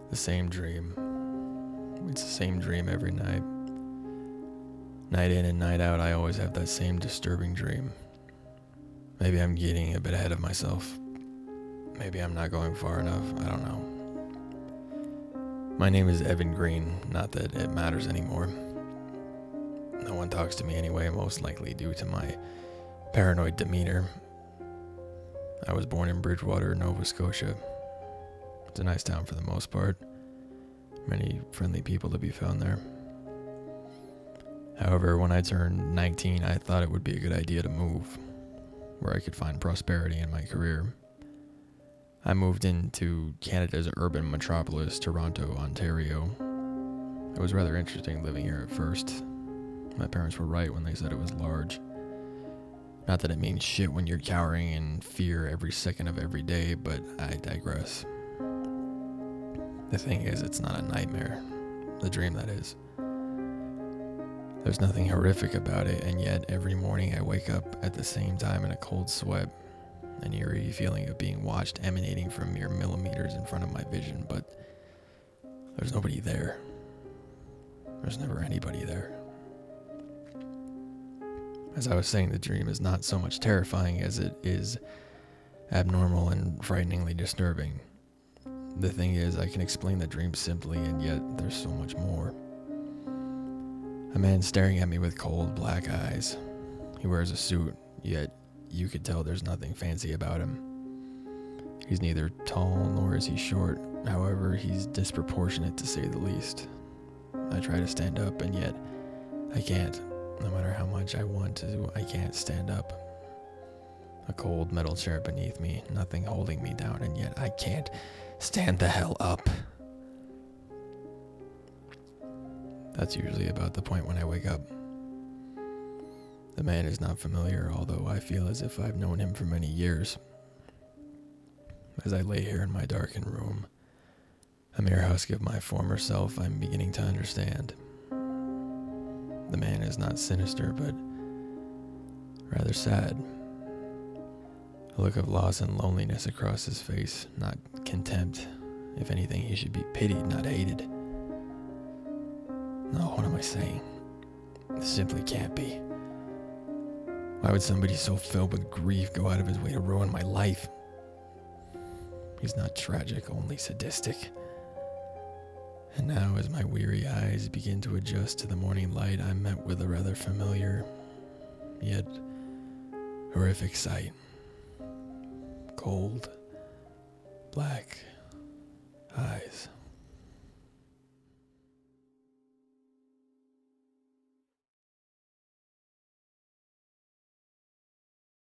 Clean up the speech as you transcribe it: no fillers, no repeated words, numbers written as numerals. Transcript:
The same dream. It's the same dream every night. Night in and night out, I always have that same disturbing dream. Maybe I'm getting a bit ahead of myself. Maybe I'm not going far enough. I don't know. My name is Evan Green, not that it matters anymore. No one talks to me anyway, most likely due to my paranoid demeanor. I was born in Bridgewater, Nova Scotia. It's a nice town for the most part. Many friendly people to be found there. However, when I turned 19, I thought it would be a good idea to move, where I could find prosperity in my career. I moved into Canada's urban metropolis, Toronto, Ontario. It was rather interesting living here at first. My parents were right when they said it was large. Not that it means shit when you're cowering in fear every second of every day, but I digress. The thing is, it's not a nightmare. The dream, that is. There's nothing horrific about it, and yet every morning I wake up at the same time in a cold sweat, an eerie feeling of being watched emanating from mere millimeters in front of my vision, but there's nobody there. There's never anybody there. As I was saying, the dream is not so much terrifying as it is abnormal and frighteningly disturbing. The thing is, I can explain the dream simply, and yet there's so much more. A man staring at me with cold, black eyes. He wears a suit, yet you could tell there's nothing fancy about him. He's neither tall nor is he short. However, he's disproportionate to say the least. I try to stand up, and yet I can't. No matter how much I want to, I can't stand up. A cold metal chair beneath me, nothing holding me down, and yet I can't stand the hell up. That's usually about the point when I wake up. The man is not familiar, although I feel as if I've known him for many years. As I lay here in my darkened room, a mere husk of my former self, I'm beginning to understand. The man is not sinister, but rather sad. A look of loss and loneliness across his face, not contempt. If anything, he should be pitied, not hated. No, what am I saying? This simply can't be. Why would somebody so filled with grief go out of his way to ruin my life? He's not tragic, only sadistic. And now, as my weary eyes begin to adjust to the morning light, I'm met with a rather familiar, yet horrific sight. Cold, black eyes.